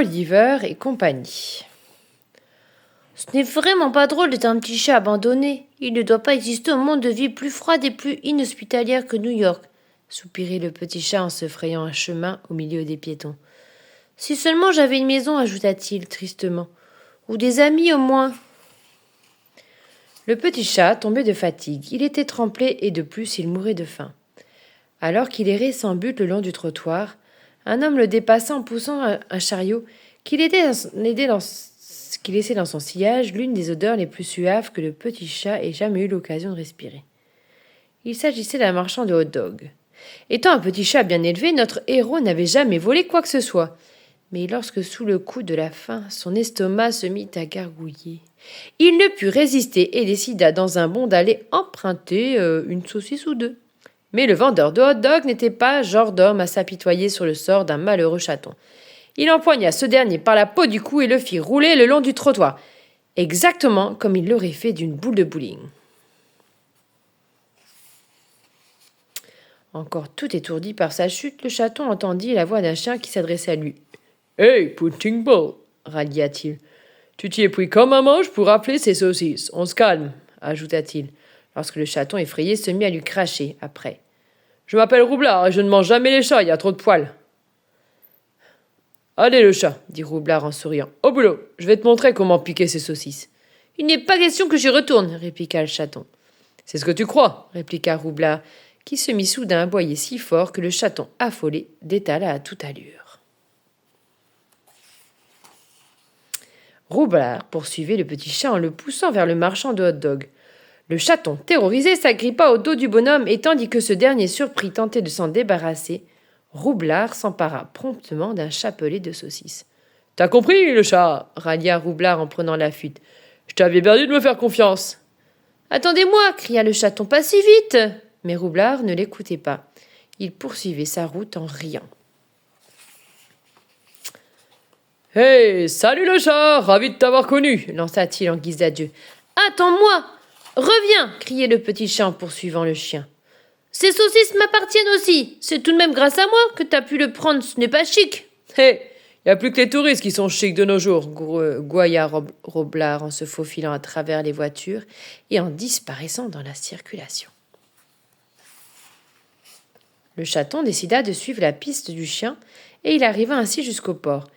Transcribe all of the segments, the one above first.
Oliver et compagnie. Ce n'est vraiment pas drôle d'être un petit chat abandonné. Il ne doit pas exister un monde de vie plus froide et plus inhospitalière que New York, soupirait le petit chat en se frayant un chemin au milieu des piétons. Si seulement j'avais une maison, ajouta-t-il tristement, ou des amis au moins. Le petit chat tombait de fatigue. Il était trempé et de plus il mourait de faim. Alors qu'il errait sans but le long du trottoir, un homme le dépassa en poussant un chariot qui laissait dans son sillage l'une des odeurs les plus suaves que le petit chat ait jamais eu l'occasion de respirer. Il s'agissait d'un marchand de hot-dogs. Étant un petit chat bien élevé, notre héros n'avait jamais volé quoi que ce soit. Mais lorsque, sous le coup de la faim, son estomac se mit à gargouiller, il ne put résister et décida dans un bond d'aller emprunter une saucisse ou deux. Mais le vendeur de hot-dog n'était pas genre d'homme à s'apitoyer sur le sort d'un malheureux chaton. Il empoigna ce dernier par la peau du cou et le fit rouler le long du trottoir, exactement comme il l'aurait fait d'une boule de bowling. Encore tout étourdi par sa chute, le chaton entendit la voix d'un chien qui s'adressait à lui. « Hey, Punching Ball !» rallia-t-il. « Tu t'y es pris comme un manche pour appeler ces saucisses. On se calme !» ajouta-t-il, lorsque le chaton effrayé se mit à lui cracher après. « Je m'appelle Roublard et je ne mange jamais les chats, il y a trop de poils. »« Allez le chat, dit Roublard en souriant. Au boulot, je vais te montrer comment piquer ces saucisses. »« Il n'est pas question que j'y retourne, répliqua le chaton. »« C'est ce que tu crois, répliqua Roublard, qui se mit soudain à aboyer si fort que le chaton, affolé, détala à toute allure. Roublard poursuivait le petit chat en le poussant vers le marchand de hot-dog. Le chaton, terrorisé, s'agrippa au dos du bonhomme et tandis que ce dernier surpris tentait de s'en débarrasser, Roublard s'empara promptement d'un chapelet de saucisses. « T'as compris, le chat !» rallia Roublard en prenant la fuite. « Je t'avais bien dit de me faire confiance. »« Attendez-moi !» cria le chaton, « pas si vite !» Mais Roublard ne l'écoutait pas. Il poursuivait sa route en riant. « Hey, salut le chat, ravi de t'avoir connu !» lança-t-il en guise d'adieu. « Attends-moi ! Reviens !» criait le petit chat en poursuivant le chien. « Ces saucisses m'appartiennent aussi. C'est tout de même grâce à moi que t'as pu le prendre, ce n'est pas chic. »« Hé, y a plus que les touristes qui sont chics de nos jours, » gouailla Roublard en se faufilant à travers les voitures et en disparaissant dans la circulation. Le chaton décida de suivre la piste du chien et il arriva ainsi jusqu'au port.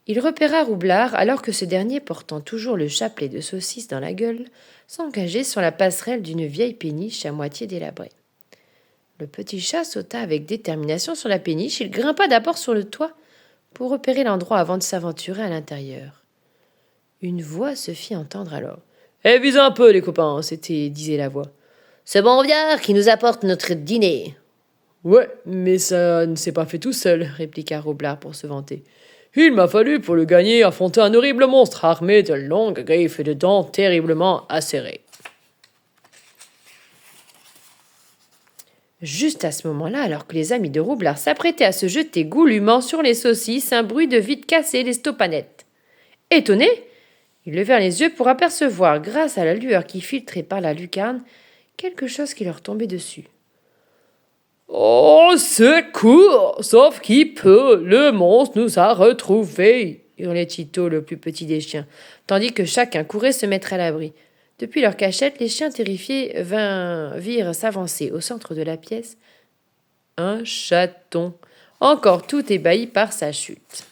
Il repéra Roublard alors que ce dernier, portant toujours le chapelet de saucisses dans la gueule, s'engageait sur la passerelle d'une vieille péniche à moitié délabrée. Le petit chat sauta avec détermination sur la péniche. Il grimpa d'abord sur le toit pour repérer l'endroit avant de s'aventurer à l'intérieur. Une voix se fit entendre alors. « Eh, visez un peu, les copains !» disait la voix. « C'est bon viard qui nous apporte notre dîner. »« Ouais, mais ça ne s'est pas fait tout seul, » répliqua Roublard pour se vanter. « Il m'a fallu, pour le gagner, affronter un horrible monstre armé de longues griffes et de dents terriblement acérées. » Juste à ce moment-là, alors que les amis de Roublard s'apprêtaient à se jeter goulûment sur les saucisses, un bruit de vitre cassée les stoppanettes. Étonnés, ils levèrent les yeux pour apercevoir, grâce à la lueur qui filtrait par la lucarne, quelque chose qui leur tombait dessus. « Oh, secours! Sauf qui peut, le monstre nous a retrouvés !» hurlait Tito, le plus petit des chiens, tandis que chacun courait se mettre à l'abri. Depuis leur cachette, les chiens terrifiés virent s'avancer au centre de la pièce un chaton, encore tout ébahi par sa chute.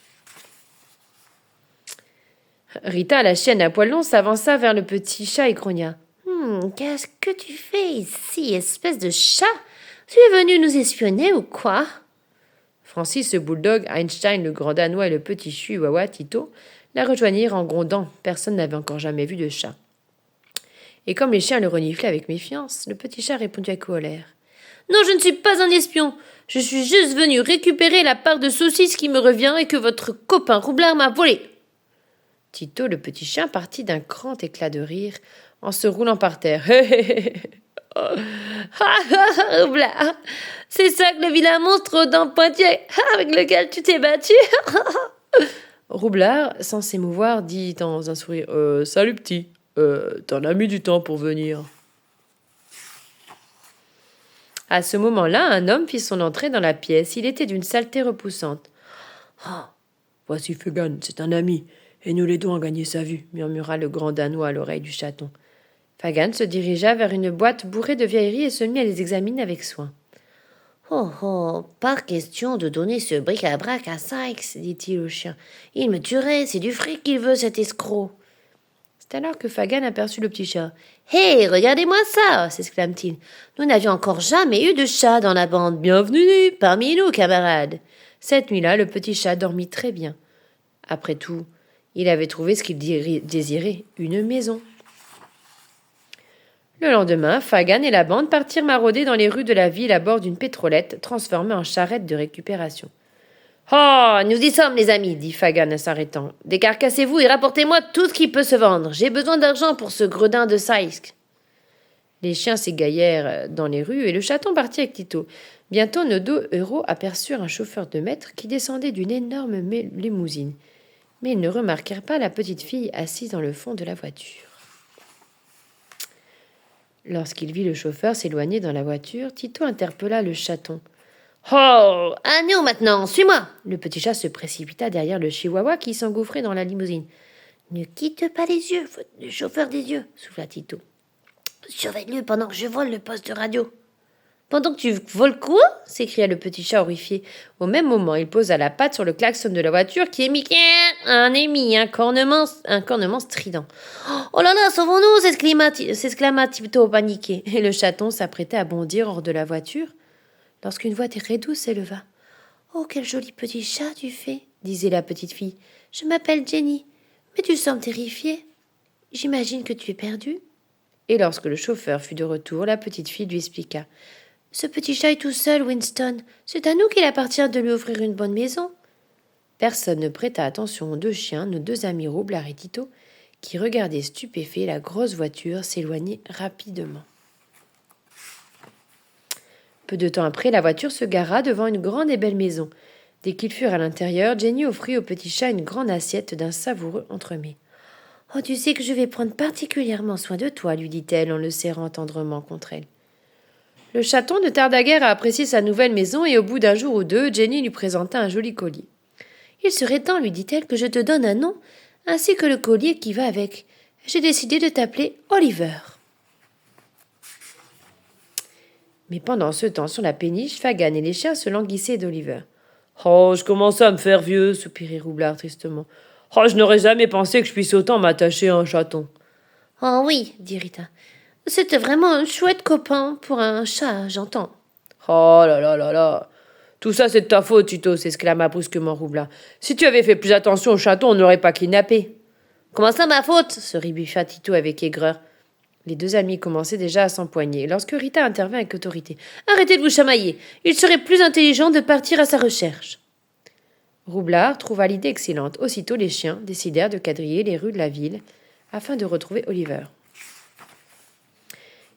Rita, la chienne à poil long, s'avança vers le petit chat et grogna. « Qu'est-ce que tu fais ici, espèce de chat ? Tu es venu nous espionner ou quoi ?» Francis, le bulldog, Einstein, le grand danois et le petit chihuahua, Tito, la rejoignirent en grondant. Personne n'avait encore jamais vu de chat. Et comme les chiens le reniflaient avec méfiance, le petit chat répondit avec colère. « Non, je ne suis pas un espion. Je suis juste venu récupérer la part de saucisse qui me revient et que votre copain Roublard m'a volée. » Tito, le petit chien, partit d'un grand éclat de rire en se roulant par terre. « Roublard, c'est ça que le vilain monstre aux dents pointillées avec lequel tu t'es battu. » Roublard, sans s'émouvoir, dit dans un sourire « Salut petit. T'en as mis du temps pour venir. » À ce moment-là, un homme fit son entrée dans la pièce. Il était d'une saleté repoussante. « Oh, Voici Faggan, c'est un ami, et nous l'aidons à gagner sa vie, murmura le grand Danois à l'oreille du chaton. Faggan se dirigea vers une boîte bourrée de vieilleries et se mit à les examiner avec soin. Oh, oh, pas question de donner ce bric-à-brac à Sykes, dit-il au chien. Il me tuerait, c'est du fric qu'il veut, cet escroc. C'est alors que Faggan aperçut le petit chat. Hé, regardez-moi ça, s'exclame-t-il. Nous n'avions encore jamais eu de chat dans la bande. Bienvenue parmi nous, camarades. Cette nuit-là, le petit chat dormit très bien. Après tout, il avait trouvé ce qu'il désirait, une maison. Le lendemain, Faggan et la bande partirent marauder dans les rues de la ville à bord d'une pétrolette transformée en charrette de récupération. « Oh, nous y sommes, les amis, dit Faggan en s'arrêtant. Décarcassez-vous et rapportez-moi tout ce qui peut se vendre. J'ai besoin d'argent pour ce gredin de Sykes. » Les chiens s'égaillèrent dans les rues et le chaton partit avec Tito. Bientôt, nos deux héros aperçurent un chauffeur de maître qui descendait d'une énorme limousine. Mais ils ne remarquèrent pas la petite fille assise dans le fond de la voiture. Lorsqu'il vit le chauffeur s'éloigner dans la voiture, Tito interpella le chaton. « Oh, à nous maintenant, suis-moi !» Le petit chat se précipita derrière le chihuahua qui s'engouffrait dans la limousine. « Ne quitte pas les yeux, le chauffeur des yeux, souffla Tito. Surveille-le pendant que je vole le poste de radio. Pendant que tu voles quoi? S'écria le petit chat horrifié. Au même moment, il posa la patte sur le klaxon de la voiture qui émit un cornement strident. Oh là là, sauvons-nous! S'exclama Tito paniqué. Et le chaton s'apprêtait à bondir hors de la voiture lorsqu'une voix très douce s'éleva. Oh, quel joli petit chat tu fais, disait la petite fille. Je m'appelle Jenny, mais tu sembles terrifiée. J'imagine que tu es perdue. Et lorsque le chauffeur fut de retour, la petite fille lui expliqua. Ce petit chat est tout seul, Winston. C'est à nous qu'il appartient de lui offrir une bonne maison. Personne ne prêta attention aux deux chiens, nos deux amis Roublard et Tito, qui regardaient stupéfaits la grosse voiture s'éloigner rapidement. Peu de temps après, la voiture se gara devant une grande et belle maison. Dès qu'ils furent à l'intérieur, Jenny offrit au petit chat une grande assiette d'un savoureux entremets. « Oh, tu sais que je vais prendre particulièrement soin de toi, lui dit-elle en le serrant tendrement contre elle. Le chaton ne tarda guère à apprécier sa nouvelle maison et au bout d'un jour ou deux, Jenny lui présenta un joli collier. « Il serait temps, lui dit-elle, que je te donne un nom, ainsi que le collier qui va avec. J'ai décidé de t'appeler Oliver. » Mais pendant ce temps, sur la péniche, Faggan et les chiens se languissaient d'Oliver. « Oh, je commence à me faire vieux, soupirait Roublard tristement. Oh, je n'aurais jamais pensé que je puisse autant m'attacher à un chaton. »« Oh oui, dit Rita. C'était vraiment un chouette copain pour un chat, j'entends. »« Oh là là là là. Tout ça, c'est de ta faute, Tito, s'exclama brusquement Roublard. Si tu avais fait plus attention au chaton, on n'aurait pas kidnappé. »« Comment ça, ma faute ?» se rébuffa Tito avec aigreur. Les deux amis commençaient déjà à s'empoigner, lorsque Rita intervint avec autorité. « Arrêtez de vous chamailler. Il serait plus intelligent de partir à sa recherche. » Roublard trouva l'idée excellente. Aussitôt, les chiens décidèrent de quadriller les rues de la ville afin de retrouver Oliver.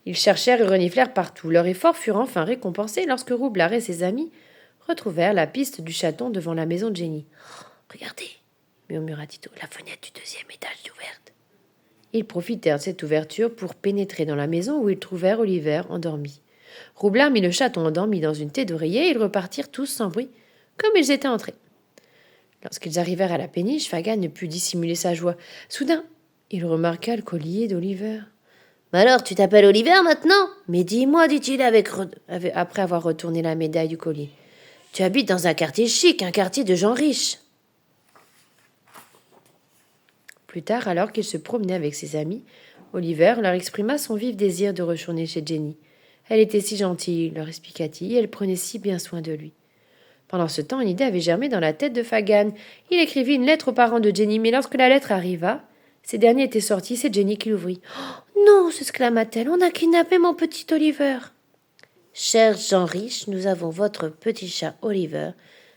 Ils cherchèrent et reniflèrent partout. Leurs efforts furent enfin récompensés lorsque Roublard et ses amis retrouvèrent la piste du chaton devant la maison de Jenny. « Regardez, murmura Tito, la fenêtre du deuxième étage est ouverte. » Ils profitèrent de cette ouverture pour pénétrer dans la maison où ils trouvèrent Oliver endormi. Roublard mit le chaton endormi dans une tête d'oreiller et ils repartirent tous sans bruit, comme ils étaient entrés. Lorsqu'ils arrivèrent à la péniche, Faggan ne put dissimuler sa joie. Soudain, il remarqua le collier d'Oliver. « Alors, tu t'appelles Oliver maintenant ? Mais dis-moi, dit-il après avoir retourné la médaille du collier. Tu habites dans un quartier chic, un quartier de gens riches. » Plus tard, alors qu'il se promenait avec ses amis, Oliver leur exprima son vif désir de retourner chez Jenny. Elle était si gentille, leur expliqua-t-il, et elle prenait si bien soin de lui. Pendant ce temps, une idée avait germé dans la tête de Faggan. Il écrivit une lettre aux parents de Jenny, mais lorsque la lettre arriva, ces derniers étaient sortis, c'est Jenny qui l'ouvrit. « Non !» s'exclama-t-elle, « on a kidnappé mon petit Oliver. »« Chers gens riches, nous avons votre petit chat Oliver.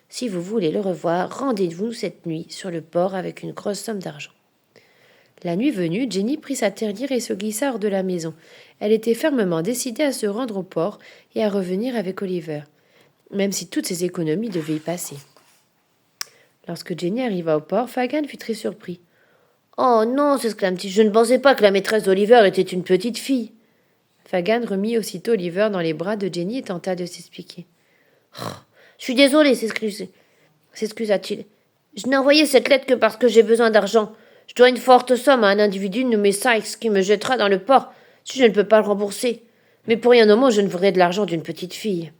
Si vous voulez le revoir, rendez-vous cette nuit sur le port avec une grosse somme d'argent. » La nuit venue, Jenny prit sa terrière et se glissa hors de la maison. Elle était fermement décidée à se rendre au port et à revenir avec Oliver, même si toutes ses économies devaient y passer. Lorsque Jenny arriva au port, Faggan fut très surpris. « Oh non !» s'exclame-t-il, « je ne pensais pas que la maîtresse d'Oliver était une petite fille. » Faggan remit aussitôt Oliver dans les bras de Jenny et tenta de s'expliquer. « Je suis désolé, s'excusa-t-il. Je n'ai envoyé cette lettre que parce que j'ai besoin d'argent. Je dois une forte somme à un individu nommé Sykes qui me jettera dans le port si je ne peux pas le rembourser. Mais pour rien au monde, je ne voudrais de l'argent d'une petite fille. »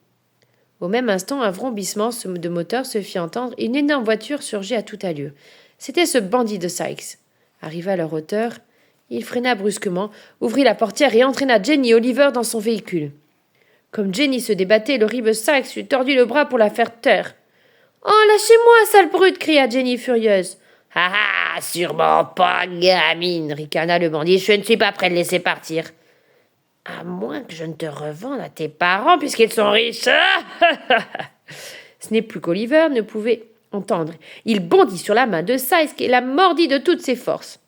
Au même instant, un vrombissement de moteur se fit entendre et une énorme voiture surgit à toute allure. C'était ce bandit de Sykes. Arrivé à leur hauteur, il freina brusquement, ouvrit la portière et entraîna Jenny et Oliver dans son véhicule. Comme Jenny se débattait, l'horrible Sykes lui tordit le bras pour la faire taire. « Oh, lâchez-moi, sale brute !» cria Jenny furieuse. « Ah ah, sûrement pas, gamine !» ricana le bandit. « Je ne suis pas prêt de laisser partir. » « À moins que je ne te revende à tes parents puisqu'ils sont riches. » Ce n'est plus qu'Oliver ne pouvait entendre. Il bondit sur la main de Sykes et la mordit de toutes ses forces.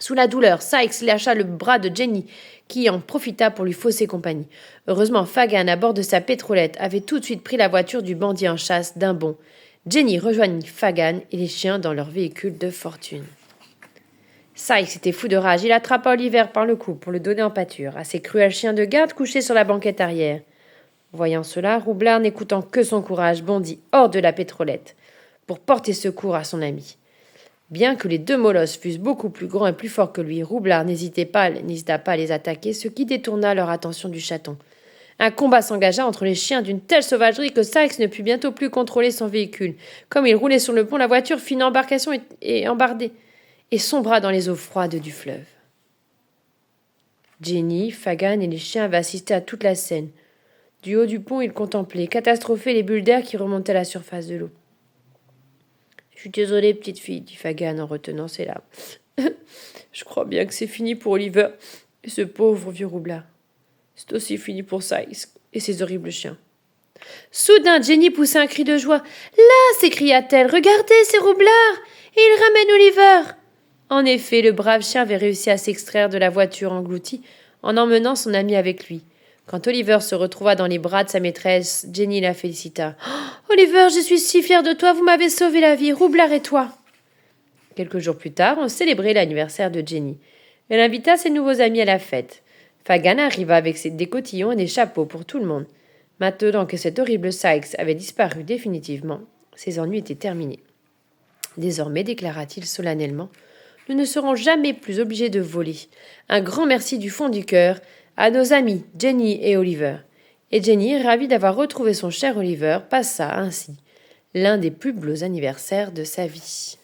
Sous la douleur, Sykes lâcha le bras de Jenny, qui en profita pour lui fausser compagnie. Heureusement, Fagan, à bord de sa pétrolette, avait tout de suite pris la voiture du bandit en chasse d'un bond. Jenny rejoignit Fagan et les chiens dans leur véhicule de fortune. Sykes était fou de rage. Il attrapa Oliver par le cou pour le donner en pâture à ses cruels chiens de garde couchés sur la banquette arrière. Voyant cela, Roublard, n'écoutant que son courage, bondit hors de la pétrolette pour porter secours à son ami. Bien que les deux molosses fussent beaucoup plus grands et plus forts que lui, Roublard n'hésita pas à les attaquer, ce qui détourna leur attention du chaton. Un combat s'engagea entre les chiens d'une telle sauvagerie que Sykes ne put bientôt plus contrôler son véhicule. Comme il roulait sur le pont, la voiture fit une embarcation et embardée et sombra dans les eaux froides du fleuve. Jenny, Fagan et les chiens avaient assisté à toute la scène. Du haut du pont, ils contemplaient, catastrophés, les bulles d'air qui remontaient à la surface de l'eau. « Je suis désolée, petite fille, » dit Fagan en retenant ses larmes. « Je crois bien que c'est fini pour Oliver et ce pauvre vieux roublard. C'est aussi fini pour Sykes et ses horribles chiens. » Soudain, Jenny poussa un cri de joie. « Là !» s'écria-t-elle. « Regardez, c'est Roublard et il ramène Oliver !» En effet, le brave chien avait réussi à s'extraire de la voiture engloutie en emmenant son ami avec lui. Quand Oliver se retrouva dans les bras de sa maîtresse, Jenny la félicita. « Oliver, je suis si fière de toi, vous m'avez sauvé la vie, Roublard et toi !» Quelques jours plus tard, on célébrait l'anniversaire de Jenny. Elle invita ses nouveaux amis à la fête. Fagan arriva avec des cotillons et des chapeaux pour tout le monde. Maintenant que cet horrible Sykes avait disparu définitivement, ses ennuis étaient terminés. Désormais, déclara-t-il solennellement, nous ne serons jamais plus obligés de voler. Un grand merci du fond du cœur à nos amis Jenny et Oliver. Et Jenny, ravie d'avoir retrouvé son cher Oliver, passa ainsi l'un des plus beaux anniversaires de sa vie.